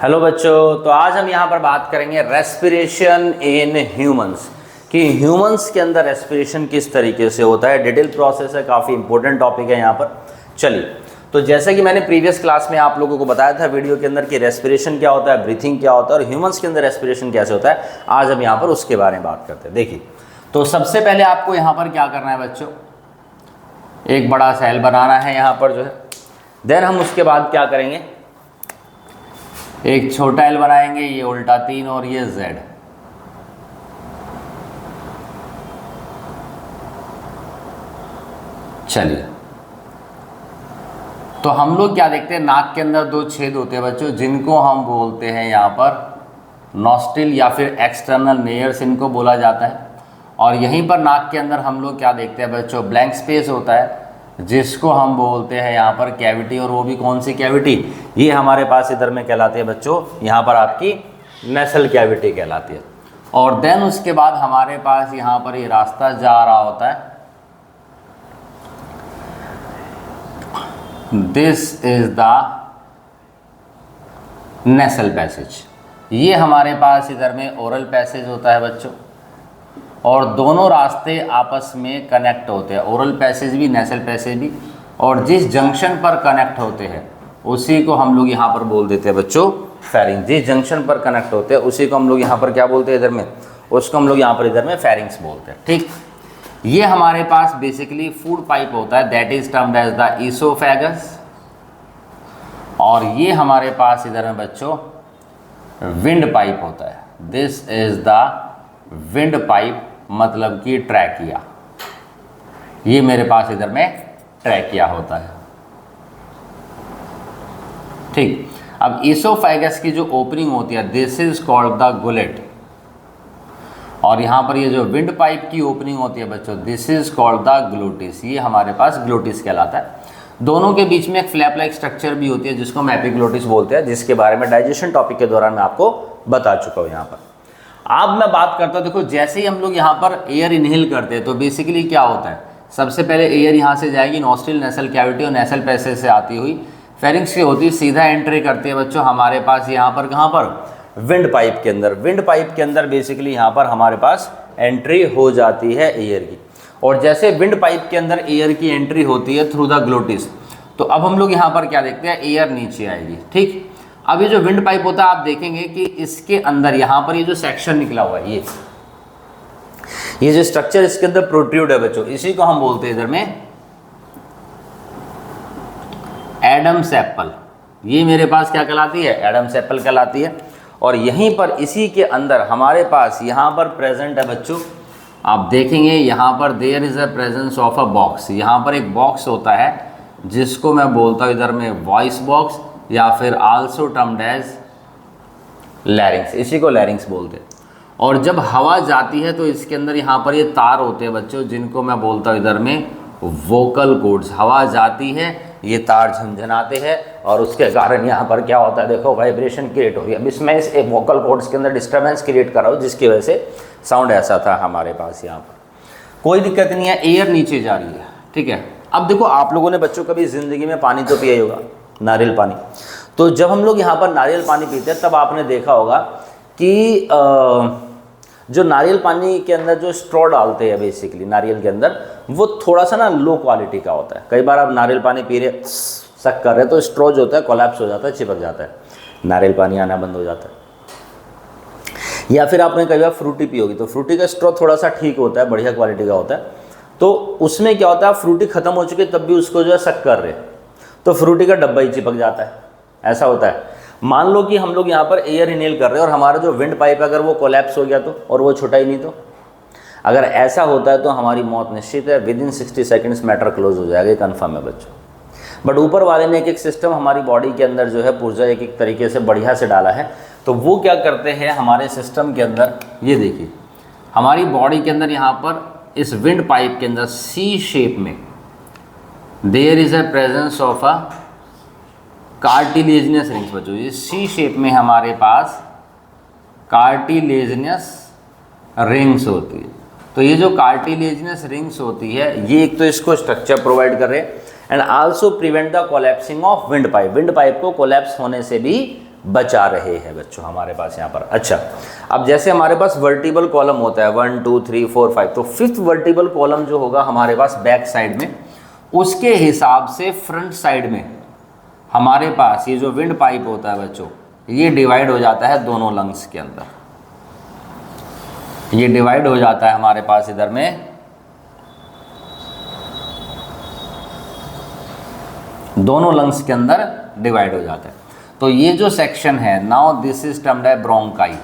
Hello बच्चों, तो आज हम यहाँ पर बात करेंगे रेस्पिरेशन इन ह्यूमंस कि ह्यूमंस के अंदर रेस्पिरेशन किस तरीके से होता है। डिटेल प्रोसेस है, काफ़ी इंपॉर्टेंट टॉपिक है यहाँ पर। चलिए, तो जैसे कि मैंने प्रीवियस क्लास में आप लोगों को बताया था वीडियो के अंदर कि रेस्पिरेशन क्या होता है, ब्रीथिंग क्या होता है और ह्यूमंस के अंदर रेस्पिरेशन कैसे होता है, आज हम यहाँ पर उसके बारे में बात करते हैं। देखिए, तो सबसे पहले आपको यहाँ पर क्या करना है बच्चों, एक बड़ा सेल बनाना है यहाँ पर जो है। देन हम उसके बाद क्या करेंगे, एक छोटा एल बनाएंगे, ये उल्टा 3 और ये Z। चलिए, तो हम लोग क्या देखते हैं, नाक के अंदर 2 छेद होते हैं बच्चों, जिनको हम बोलते हैं यहाँ पर नॉस्ट्रिल या फिर एक्सटर्नल नेयर्स इनको बोला जाता है। और यहीं पर नाक के अंदर हम लोग क्या देखते हैं बच्चों, ब्लैंक स्पेस होता है जिसको हम बोलते हैं यहाँ पर कैविटी। और वो भी कौन सी कैविटी, ये हमारे पास इधर में कहलाती है बच्चों, यहाँ पर आपकी नेसल कैविटी कहलाती है। और देन उसके बाद हमारे पास यहाँ पर ये रास्ता जा रहा होता है, this is the nasal passage. ये हमारे पास इधर में ओरल पैसेज होता है बच्चों, और दोनों रास्ते आपस में कनेक्ट होते हैं, ओरल पैसेज भी नेसल पैसेज भी। और जिस जंक्शन पर कनेक्ट होते हैं उसी को हम लोग यहाँ पर बोल देते हैं बच्चों फेरिंग्स। जिस जंक्शन पर कनेक्ट होते हैं उसी को हम लोग यहाँ पर क्या बोलते हैं इधर में, उसको हम लोग यहाँ पर इधर में फेरिंग्स बोलते हैं। ठीक, ये हमारे पास बेसिकली फूड पाइप होता है, that is termed as the oesophagus. और ये हमारे पास इधर में बच्चों विंड पाइप होता है, this is the wind pipe, मतलब कि ट्रैकिया। ये मेरे पास इधर में ट्रैकिया होता है। ठीक, अब ईसोफेगस की जो ओपनिंग होती है, this is called the gullet. और यहाँ पर ये जो विंड पाइप की ओपनिंग होती है बच्चों, this is called the glottis. ये हमारे पास ग्लोटिस कहलाता है। दोनों के बीच में एक फ्लैप लाइक स्ट्रक्चर भी होती है जिसको हम एपिग्लोटिस बोलते हैं, जिसके बारे में डाइजेशन टॉपिक के दौरान मैं आपको बता चुका हूँ यहाँ पर। अब मैं बात करता हूँ, देखो जैसे ही हम लोग यहाँ पर एयर इनहेल करते हैं तो बेसिकली क्या होता है, सबसे पहले एयर यहाँ से जाएगी नॉस्ट्रिल, नेसल कैविटी और नेसल पैसेज से आती हुई फेरिंग्स की होती है, सीधा एंट्री करती है बच्चों हमारे पास यहाँ पर, कहाँ पर, विंड पाइप के अंदर। विंड पाइप के अंदर बेसिकली यहाँ पर हमारे पास एंट्री हो जाती है एयर की। और जैसे विंड पाइप के अंदर एयर की एंट्री होती है थ्रू द ग्लोटिस, तो अब हम लोग यहाँ पर क्या देखते हैं, एयर नीचे आएगी। ठीक, अब ये जो विंड पाइप होता है आप देखेंगे कि इसके अंदर यहाँ पर ये जो सेक्शन निकला हुआ है, ये जो स्ट्रक्चर इसके अंदर प्रोट्रूड है बच्चों, इसी को हम बोलते हैं इधर में एडम्स एप्पल। ये मेरे पास क्या कहलाती है, एडम्स एप्पल कहलाती है। और यहीं पर इसी के अंदर हमारे पास यहाँ पर प्रेजेंट है बच्चों, आप देखेंगे यहाँ पर there is a presence of a box. यहाँ पर एक बॉक्स होता है जिसको मैं बोलता हूँ इधर में वॉइस बॉक्स, या फिर आल्सो टर्म्ड एज लैरिंग्स, इसी को लैरिंग्स बोलते हैं। और जब हवा जाती है तो इसके अंदर यहाँ पर ये तार होते हैं बच्चों, जिनको मैं बोलता हूँ इधर में वोकल कॉर्ड्स। हवा जाती है, ये तार झंझनाते हैं और उसके कारण यहाँ पर क्या होता है, देखो वाइब्रेशन क्रिएट हो रही है। अब इसमें इस एक वोकल कॉर्ड्स के अंदर डिस्टर्बेंस क्रिएट कर रहा हूँ, जिसकी वजह से साउंड ऐसा था हमारे पास। यहाँ पर कोई दिक्कत नहीं है, एयर नीचे जा रही है। ठीक है, अब देखो आप लोगों ने बच्चों कभी ज़िंदगी में पानी तो पिया ही होगा, नारियल पानी। तो जब हम लोग यहाँ पर नारियल पानी पीते हैं तब आपने देखा होगा कि जो नारियल पानी के अंदर जो स्ट्रॉ डालते हैं बेसिकली नारियल के अंदर, वो थोड़ा सा ना लो क्वालिटी का होता है। कई बार आप नारियल पानी पी रहे, सक कर रहे, तो स्ट्रॉ जो होता है कोलैप्स हो जाता है, चिपक जाता है, नारियल पानी आना बंद हो जाता है। या फिर आपने कई बार फ्रूटी पी होगी, तो फ्रूटी का स्ट्रॉ थोड़ा सा ठीक होता है, बढ़िया क्वालिटी का होता है। तो उसमें क्या होता है, फ्रूटी ख़त्म हो चुकी है तब भी उसको जो है सक कर रहे, तो फ्रूटी का डब्बा ही चिपक जाता है, ऐसा होता है। मान लो कि हम लोग यहाँ पर एयर इनहेल कर रहे हैं और हमारा जो विंड पाइप अगर वो कोलैप्स हो गया तो, और वो छूटा ही नहीं तो, अगर ऐसा होता है तो हमारी मौत निश्चित है। विदिन 60 सेकंड्स मैटर क्लोज हो जाएगा, कन्फर्म है बच्चों। बट ऊपर वाले ने एक एक सिस्टम हमारी बॉडी के अंदर जो है पुर्जा एक एक तरीके से बढ़िया से डाला है। तो वो क्या करते हैं हमारे सिस्टम के अंदर, ये देखिए हमारी बॉडी के अंदर यहाँ पर इस विंड पाइप के अंदर सी शेप में there is a presence of a cartilaginous rings बच्चों। ये सी शेप में हमारे पास कार्टिलेजिनस रिंग्स होती है। तो ये जो कार्टिलेजिनस रिंग्स होती है, ये एक तो इसको स्ट्रक्चर प्रोवाइड कर रहे हैं and also prevent the collapsing of wind pipe. Wind pipe को कोलैप्स होने से भी बचा रहे हैं बच्चों हमारे पास यहाँ पर। अच्छा, अब जैसे हमारे पास वर्टिबल कॉलम होता है 1 2 3 4 5, तो फिफ्थ वर्टिबल कॉलम जो होगा हमारे पास बैक साइड में, उसके हिसाब से फ्रंट साइड में हमारे पास ये जो विंड पाइप होता है बच्चों, ये डिवाइड हो जाता है दोनों लंग्स के अंदर। ये डिवाइड हो जाता है हमारे पास इधर में दोनों लंग्स के अंदर डिवाइड हो जाता है। तो ये जो सेक्शन है, नाउ दिस इज टर्म्ड है ब्रोंकाई,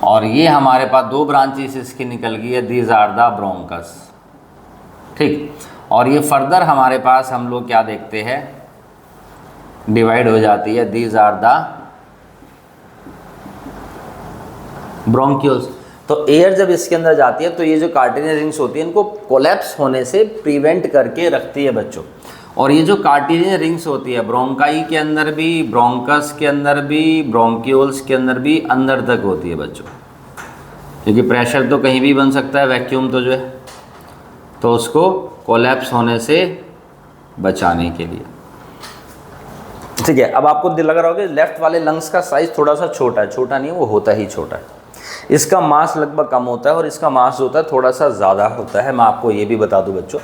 और ये हमारे पास दो ब्रांचेस इसकी निकल गई है, दीज आर द ब्रोंकस। ठीक, और ये फर्दर हमारे पास हम लोग क्या देखते हैं, डिवाइड हो जाती है, दीज आर द ब्रोंक्यूल्स। तो एयर जब इसके अंदर जाती है तो ये जो कार्टिलेज रिंग्स होती है इनको कोलैप्स होने से प्रिवेंट करके रखती है बच्चों। और ये जो कार्टिलेज रिंग्स होती है ब्रोंकाई के अंदर भी, ब्रोंकस के अंदर भी, ब्रोंक्यूल्स के अंदर भी अंदर तक होती है बच्चों, क्योंकि प्रेशर तो कहीं भी बन सकता है, वैक्यूम तो जो है, तो उसको कोलैप्स होने से बचाने के लिए। ठीक है, अब आपको लग रहा होगा लेफ्ट वाले लंग्स का साइज थोड़ा सा छोटा है, छोटा नहीं है, वो होता ही छोटा है। इसका मास लगभग कम होता है और इसका मास होता है थोड़ा सा ज़्यादा होता है, मैं आपको ये भी बता दूं बच्चों।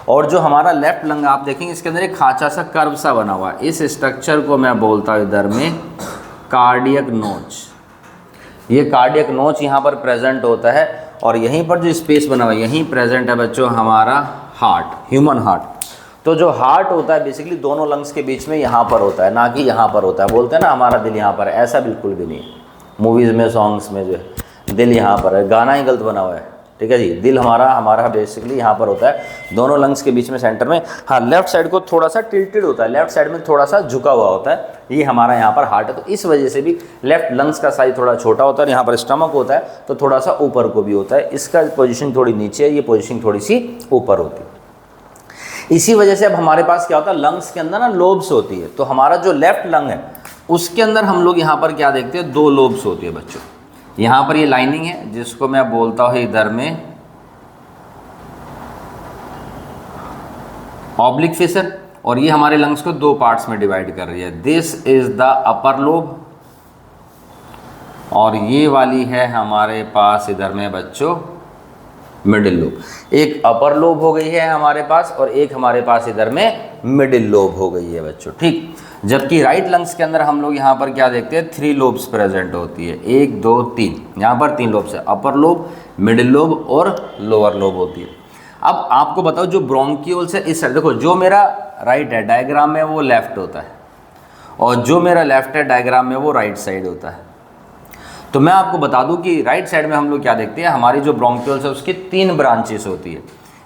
और जो हमारा लेफ्ट लंग आप देखेंगे इसके अंदर एक खांचा सा कर्व सा बना हुआ है, इस स्ट्रक्चर को मैं बोलता हूँ इधर में कार्डियक नोच। ये कार्डियक नोच यहाँ पर प्रेजेंट होता है, और यहीं पर जो स्पेस बना हुआ है यहीं प्रेजेंट है बच्चों हमारा हार्ट, ह्यूमन हार्ट। तो जो हार्ट होता है बेसिकली दोनों लंग्स के बीच में यहाँ पर होता है, ना कि यहाँ पर होता है। बोलते हैं ना हमारा दिल यहाँ पर है, ऐसा बिल्कुल भी नहीं है। मूवीज़ में, सॉन्ग्स में जो है दिल यहाँ पर है, गाना ही गलत बना हुआ है। ठीक है जी, दिल हमारा बेसिकली यहाँ पर होता है, दोनों लंग्स के बीच में सेंटर में। हाँ, लेफ्ट साइड को थोड़ा सा टिल्टेड होता है, लेफ्ट साइड में थोड़ा सा झुका हुआ होता है, ये हमारा यहाँ पर हार्ट है। तो इस वजह से भी लेफ्ट लंग्स का साइज थोड़ा छोटा होता है, और यहाँ पर स्टमक होता है तो थोड़ा सा ऊपर को भी होता है, इसका पोजीशन थोड़ी नीचे है, ये पोजीशन थोड़ी सी ऊपर होती है। इसी वजह से अब हमारे पास क्या होता है, लंग्स के अंदर ना लोब्स होती है। तो हमारा जो लेफ्ट लंग है उसके अंदर हम लोग यहाँ पर क्या देखते हैं, दो लोब्स होती है बच्चों। यहाँ पर ये लाइनिंग है जिसको मैं बोलता हूँ इधर में ऑब्लिक फिशर, और ये हमारे लंग्स को दो पार्ट्स में डिवाइड कर रही है। This is the upper lobe, और ये वाली है हमारे पास इधर में बच्चों मिडिल लोब। एक अपर लोब हो गई है हमारे पास, और एक हमारे पास इधर में मिडिल लोब हो गई है बच्चों। ठीक, जबकि राइट लंग्स के अंदर हम लोग यहाँ पर क्या देखते हैं, 3 लोब्स प्रेजेंट होती है, 1 2 3, यहाँ पर 3 लोब्स है, अपर लोब, मिडिल लोब और लोअर लोब होती है। अब आपको बताओ जो ब्रोंक्यूल्स है इस साइड, देखो जो मेरा राइट है डायग्राम में वो लेफ्ट होता है, और जो मेरा लेफ्ट है डायग्राम में वो राइट साइड होता है। तो मैं आपको बता दूं कि राइट साइड में हम लोग क्या देखते हैं, हमारी जो ब्रोंक्यूल्स है उसकी 3 ब्रांचेस होती है।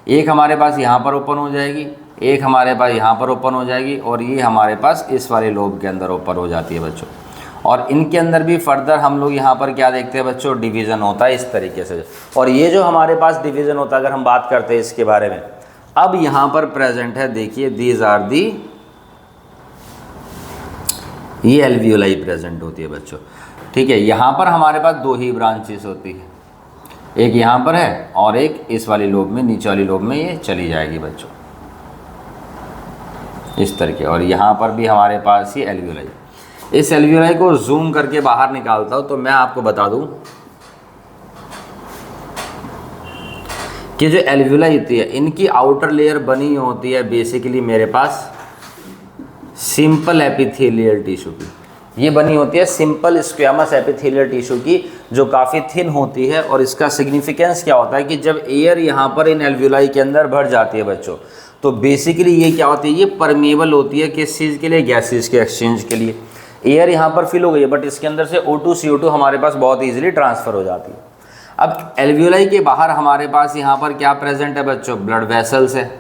एक हमारे पास यहाँ पर ओपन हो जाएगी, एक हमारे पास यहाँ पर ओपन हो जाएगी, और ये हमारे पास इस वाले लोब के अंदर ओपन हो जाती है बच्चों। और इनके अंदर भी फर्दर हम लोग यहाँ पर क्या देखते हैं बच्चों, डिवीज़न होता है इस तरीके से। और ये जो हमारे पास डिवीज़न होता है, अगर हम बात करते हैं इसके बारे में, अब यहाँ पर प्रेजेंट है, देखिए दीज आर दी, ये एल्वियोलाई प्रेजेंट होती है बच्चों। ठीक है, यहाँ पर हमारे पास 2 ही ब्रांचेस होती है, एक यहाँ पर है और एक इस वाली लोब में, नीचे वाली लोब में ये चली जाएगी बच्चों इस तरीके। और यहाँ पर भी हमारे पास ये एल्वियोलाई। इस एल्वियोलाई को जूम करके बाहर निकालता हूँ तो मैं आपको बता दूँ कि जो एल्वियोलाई होती है इनकी आउटर लेयर बनी होती है बेसिकली मेरे पास सिंपल एपिथेलियल टिश्यू की। ये बनी होती है सिंपल स्क्वैमस एपिथेलियल टिश्यू की, जो काफ़ी थिन होती है। और इसका सिग्निफिकेंस क्या होता है कि जब एयर यहाँ पर इन एल्वियोलाई के अंदर भर जाती है बच्चों, तो बेसिकली ये क्या होती है, ये परमेबल होती है किस चीज़ के लिए, गैसेस के एक्सचेंज के लिए। एयर यहाँ पर फिल हो गई है बट इसके अंदर से O2 CO2 हमारे पास बहुत ईजिली ट्रांसफ़र हो जाती है। अब एल्वियोलाई के बाहर हमारे पास यहाँ पर क्या प्रेजेंट है बच्चों, ब्लड वेसल्स है।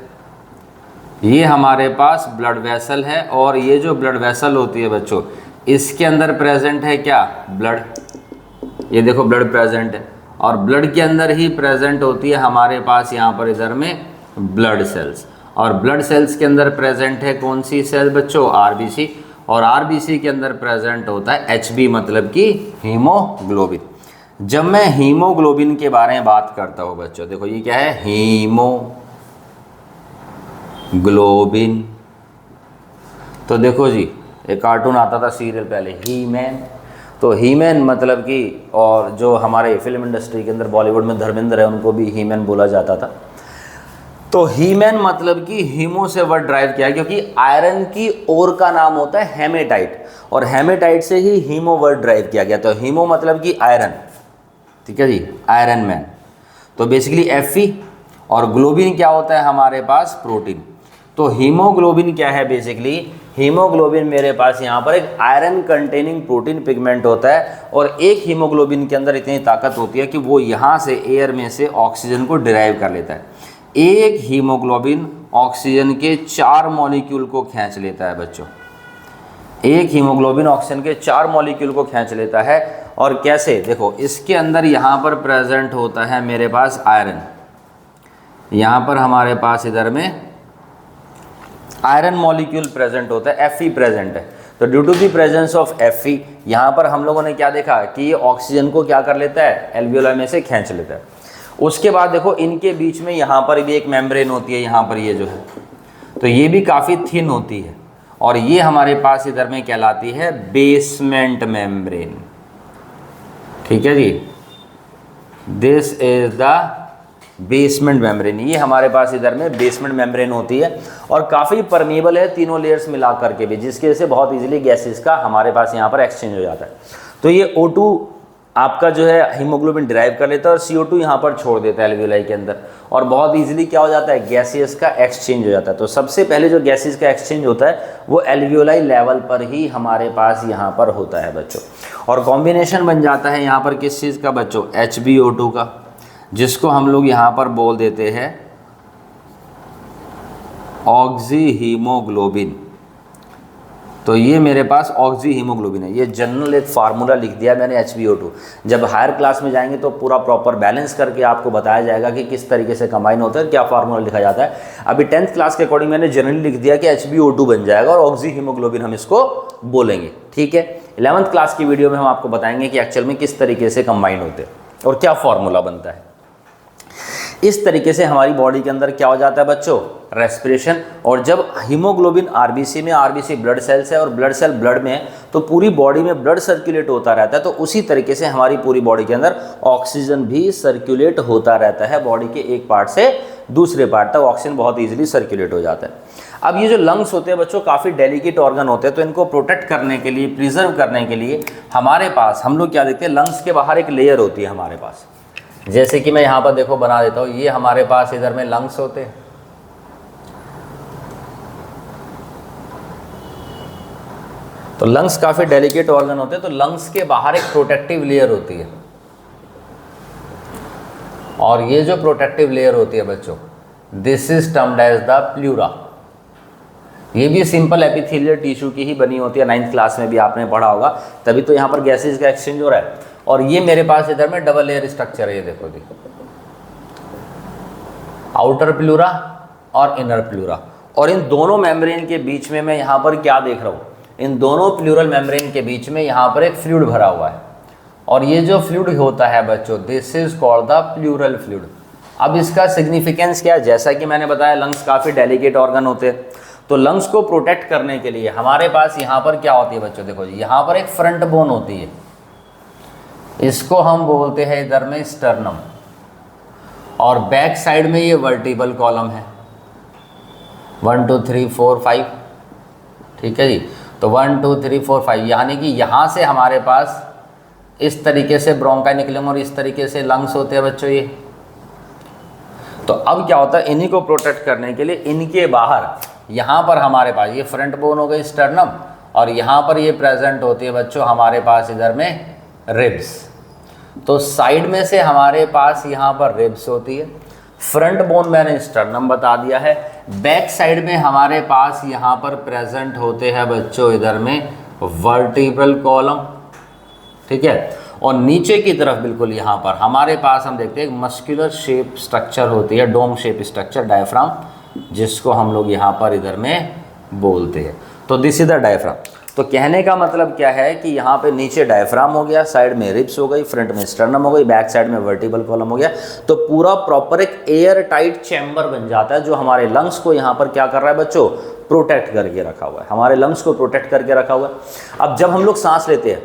ये हमारे पास ब्लड वेसल है, और ये जो ब्लड वेसल होती है बच्चों इसके अंदर प्रेजेंट है क्या, ब्लड। ये देखो ब्लड प्रेजेंट है, और ब्लड के अंदर ही प्रेजेंट होती है हमारे पास यहाँ पर इधर में ब्लड सेल्स। और ब्लड सेल्स के अंदर प्रेजेंट है कौन सी सेल बच्चों, RBC। और RBC के अंदर प्रेजेंट होता है HB, मतलब कि हीमोग्लोबिन। जब मैं हीमोग्लोबिन के बारे में बात करता हूँ बच्चों, देखो ये क्या है, हीमोग्लोबिन। तो देखो जी एक कार्टून आता था सीरियल पहले, ही मैन। तो ही मैन मतलब कि, और जो हमारे फिल्म इंडस्ट्री के अंदर बॉलीवुड में धर्मेंद्र है उनको भी ही मैन बोला जाता था। तो ही मैन मतलब कि हीमो से वर्ड ड्राइव किया, क्योंकि आयरन की ओर का नाम होता है हेमेटाइट, और हेमेटाइट से ही हीमो वर्ड ड्राइव किया गया। तो हीमो मतलब कि आयरन, ठीक है जी, आयरन मैन। तो बेसिकली Fe, और ग्लोबिन क्या होता है हमारे पास, प्रोटीन। तो हीमोग्लोबिन क्या है, बेसिकली हीमोग्लोबिन मेरे पास यहाँ पर एक आयरन कंटेनिंग प्रोटीन पिगमेंट होता है, और एक हीमोग्लोबिन के अंदर इतनी ताकत होती है कि वो यहाँ से एयर में से ऑक्सीजन को डिराइव कर लेता है। एक हीमोग्लोबिन ऑक्सीजन के 4 मॉलिक्यूल को खींच लेता है बच्चों, एक हीमोग्लोबिन ऑक्सीजन के 4 मॉलिक्यूल को खींच लेता है। और कैसे, देखो इसके अंदर यहाँ पर प्रेजेंट होता है मेरे पास आयरन, यहाँ पर हमारे पास इधर में आयरन मॉलिक्यूल प्रेजेंट होता है, Fe प्रेजेंट है। तो due to the presence of Fe यहाँ पर हम लोगों ने क्या देखा कि ये ऑक्सीजन को क्या कर लेता है, एल्वियोलाई में से खींच लेता है। उसके बाद देखो इनके बीच में यहाँ पर भी एक मेम्ब्रेन होती है, यहाँ पर ये जो है, तो ये भी काफ़ी थिन होती है, और ये हमारे पास इधर में कहलाती है बेसमेंट मेम्ब्रेन, ठीक है जी। This is the basement membrane, ये हमारे पास इधर में बेसमेंट मेम्ब्रेन होती है, और काफ़ी परमेबल है तीनों लेयर्स मिला करके भी, जिसकी वजह से बहुत इजीली गैसेस का हमारे पास यहाँ पर एक्सचेंज हो जाता है। तो ये O2 आपका जो है हीमोग्लोबिन डिराइव कर लेता है, और CO2 यहाँ पर छोड़ देता है एल्वियोलाई के अंदर, और बहुत इजीली क्या हो जाता है, गैसेस का एक्सचेंज हो जाता है। तो सबसे पहले जो गैसेस का एक्सचेंज होता है वो एल्वियोलाई लेवल पर ही हमारे पास यहाँ पर होता है बच्चों, और कॉम्बिनेशन बन जाता है यहाँ पर किस चीज़ का बच्चों, HbO2 का, जिसको हम लोग यहाँ पर बोल देते हैं ऑक्सी हीमोग्लोबिन। तो ये मेरे पास ऑक्सी हीमोग्लोबिन है। ये जनरल एक फार्मूला लिख दिया मैंने HbO2। जब हायर क्लास में जाएंगे तो पूरा प्रॉपर बैलेंस करके आपको बताया जाएगा कि किस तरीके से कंबाइन होता है, क्या फार्मूला लिखा जाता है। अभी 10th क्लास के अकॉर्डिंग मैंने जनरली लिख दिया कि HbO2 बन जाएगा और ऑक्सी हीमोग्लोबिन हम इसको बोलेंगे, ठीक है। 11th क्लास की वीडियो में हम आपको बताएंगे कि एक्चुअल में किस तरीके से कंबाइन होते हैं और क्या फार्मूला बनता है। इस तरीके से हमारी बॉडी के अंदर क्या हो जाता है बच्चों, रेस्पिरेशन। और जब हीमोग्लोबिन आरबीसी में, आरबीसी ब्लड सेल्स है और ब्लड सेल ब्लड में है, तो पूरी बॉडी में ब्लड सर्कुलेट होता रहता है। तो उसी तरीके से हमारी पूरी बॉडी के अंदर ऑक्सीजन भी सर्कुलेट होता रहता है, बॉडी के एक पार्ट से दूसरे पार्ट तक ऑक्सीजन बहुत ईजिली सर्कुलेट हो जाता है। अब ये जो लंग्स होते हैं बच्चों, काफ़ी डेलिकेट ऑर्गन होते हैं, तो इनको प्रोटेक्ट करने के लिए, प्रिजर्व करने के लिए हमारे पास हम लोग क्या देखते हैं, लंग्स के बाहर एक लेयर होती है हमारे पास। जैसे कि मैं यहाँ पर देखो बना देता हूँ, ये हमारे पास इधर में लंग्स होते हैं, तो लंग्स काफ़ी डेलिकेट ऑर्गन होते हैं। तो लंग्स के बाहर एक प्रोटेक्टिव लेयर होती है, और ये जो प्रोटेक्टिव लेयर होती है बच्चों, this is termed as the pleura. ये भी सिंपल एपिथेलियल टिश्यू की ही बनी होती है, 9th क्लास में भी आपने पढ़ा होगा, तभी तो यहाँ पर गैसेज का एक्सचेंज हो रहा है। और ये मेरे पास इधर में डबल लेयर स्ट्रक्चर है, ये देखो जी, आउटर प्लूरा और इनर प्लूरा। और इन दोनों मेम्ब्रेन के बीच में मैं यहाँ पर क्या देख रहा हूँ, इन दोनों प्लूरल मेम्ब्रेन के बीच में यहाँ पर एक फ्लूइड भरा हुआ है, और ये जो फ्लूइड होता है बच्चों, this is called the pleural fluid. अब इसका सिग्निफिकेंस क्या है, जैसा कि मैंने बताया लंग्स काफ़ी डेलिकेट ऑर्गन होते हैं, तो लंग्स को प्रोटेक्ट करने के लिए हमारे पास यहाँ पर क्या होती है बच्चों, देखो जी, यहाँ पर एक फ्रंट बोन होती है, इसको हम बोलते हैं इधर में स्टर्नम, और बैक साइड में ये वर्टिबल कॉलम है, 1 2 3 4 5, ठीक है जी। तो 1 2 3 4 5, यानी कि यहाँ से हमारे पास इस तरीके से ब्रोंकाई निकलेंगे और इस तरीके से लंग्स होते हैं बच्चों ये। तो अब क्या होता है, इन्हीं को प्रोटेक्ट करने के लिए इनके बाहर यहाँ पर हमारे पास ये फ्रंट बोन हो गई स्टर्नम, और यहाँ पर ये प्रेजेंट होती है बच्चों हमारे पास इधर में रिब्स। तो साइड में से हमारे पास यहाँ पर रिब्स होती है, फ्रंट बोन मैंने स्टर्नम बता दिया है, बैक साइड में हमारे पास यहाँ पर प्रेजेंट होते हैं बच्चों इधर में वर्टिब्रल कॉलम, ठीक है। और नीचे की तरफ बिल्कुल यहाँ पर हमारे पास हम देखते हैं मस्कुलर शेप स्ट्रक्चर होती है, डोम शेप स्ट्रक्चर, डायफ्राम, जिसको हम लोग यहाँ पर इधर में बोलते हैं। तो दिस इज द डायफ्राम। तो कहने का मतलब क्या है कि यहाँ पे नीचे डायफ्राम हो गया, साइड में रिब्स हो गई, फ्रंट में स्टर्नम हो गई, बैक साइड में वर्टिबल कॉलम हो गया, तो पूरा प्रॉपर एक एयर टाइट चैम्बर बन जाता है जो हमारे लंग्स को यहाँ पर क्या कर रहा है बच्चों, प्रोटेक्ट करके रखा हुआ है, हमारे लंग्स को प्रोटेक्ट करके रखा हुआ है। अब जब हम लोग सांस लेते हैं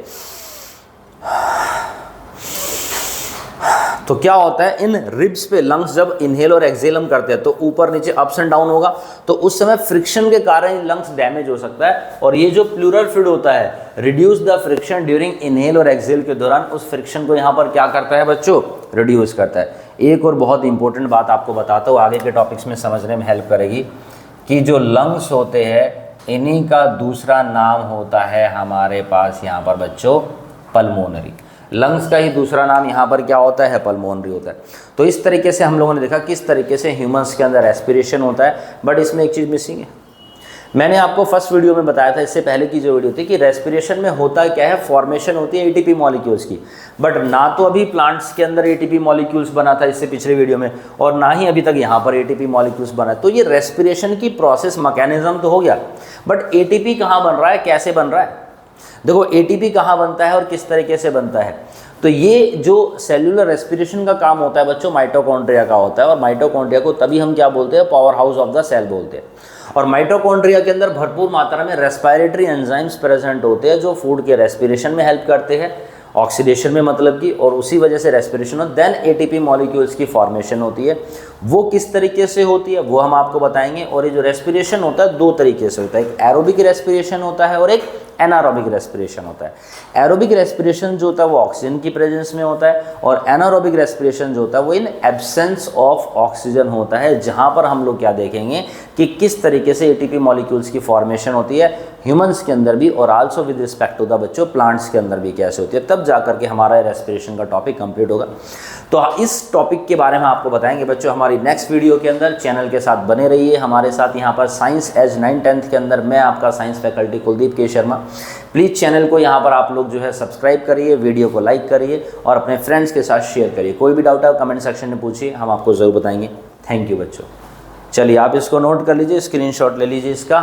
तो क्या होता है, इन रिब्स पे लंग्स जब इनहेल और एक्सहेल हम करते हैं तो ऊपर नीचे अप्स एंड डाउन होगा, तो उस समय फ्रिक्शन के कारण लंग्स डैमेज हो सकता है। और ये जो प्लूरल फ्लूइड होता है, reduce the friction during inhale और एक्सहेल के दौरान, उस फ्रिक्शन को यहाँ पर क्या करता है बच्चों, रिड्यूस करता है। एक और बहुत इंपॉर्टेंट बात आपको बताता हूँ, आगे के टॉपिक्स में समझने में हेल्प करेगी, कि जो लंग्स होते हैं इन्हीं का दूसरा नाम होता है हमारे पास यहाँ पर बच्चों पल्मोनरी। लंग्स का ही दूसरा नाम यहाँ पर क्या होता है, पल्मोनरी होता है। तो इस तरीके से हम लोगों ने देखा किस तरीके से ह्यूमंस के अंदर रेस्पिरेशन होता है, बट इसमें एक चीज़ मिसिंग है। मैंने आपको फर्स्ट वीडियो में बताया था, इससे पहले की जो वीडियो थी, कि रेस्पिरेशन में होता क्या है, फॉर्मेशन होती है एटीपी मॉलिक्यूल्स की, बट ना तो अभी प्लांट्स के अंदर एटीपी मॉलिक्यूल्स बना था इससे पिछले वीडियो में, और ना ही अभी तक यहाँ पर एटीपी मॉलिक्यूल्स बना है। तो ये रेस्पिरेशन की प्रोसेस मैकेनिज्म तो हो गया, बट एटीपी कहाँ बन रहा है, कैसे बन रहा है। देखो एटीपी कहाँ बनता है और किस तरीके से बनता है। तो ये जो सेल्यूलर रेस्पिरेशन का काम होता है बच्चों, माइटोकॉन्ड्रिया का होता है, और माइटोकॉन्ड्रिया को तभी हम क्या बोलते हैं, power house of the cell बोलते हैं। और माइटोकॉन्ड्रिया के अंदर भरपूर मात्रा में रेस्पिरेटरी एंजाइम्स प्रेजेंट होते हैं जो फूड के रेस्पिरेशन में हेल्प करते हैं, ऑक्सीडेशन में मतलब कि, और उसी वजह से रेस्पिरेशन हो, देन एटीपी मॉलिक्यूल्स की फॉर्मेशन होती है। वो किस तरीके से होती है वो हम आपको बताएंगे। और ये जो रेस्पिरेशन होता है दो तरीके से होता है, एक एरोबिक रेस्पिरेशन होता है और एक एनारोबिक रेस्पिरेशन होता है। एरोबिक रेस्पिरेशन जो होता है वो ऑक्सीजन की प्रेजेंस में होता है, और एनारोबिक रेस्पिरेशन जो होता है वो इन एब्सेंस ऑफ ऑक्सीजन होता है, जहां पर हम लोग क्या देखेंगे कि किस तरीके से एटीपी मॉलिक्यूल्स की फॉर्मेशन होती है ह्यूमंस के अंदर भी, और also with respect to the बच्चों प्लांट्स के अंदर भी कैसे होती है, तब जाकर के हमारा रेस्पिरेशन का टॉपिक कंप्लीट होगा। तो इस टॉपिक के बारे में आपको बताएंगे बच्चों हमारी नेक्स्ट वीडियो के अंदर। चैनल के साथ बने रहिए हमारे साथ। यहाँ पर साइंस एज 9th-10th के अंदर मैं आपका साइंस फैकल्टी कुलदीप के शर्मा। प्लीज़ चैनल को यहाँ पर आप लोग जो है सब्सक्राइब करिए, वीडियो को लाइक करिए और अपने फ्रेंड्स के साथ शेयर करिए। कोई भी डाउट है कमेंट सेक्शन में पूछिए, हम आपको ज़रूर बताएंगे। थैंक यू बच्चों। चलिए आप इसको नोट कर लीजिए, स्क्रीनशॉट ले लीजिए इसका।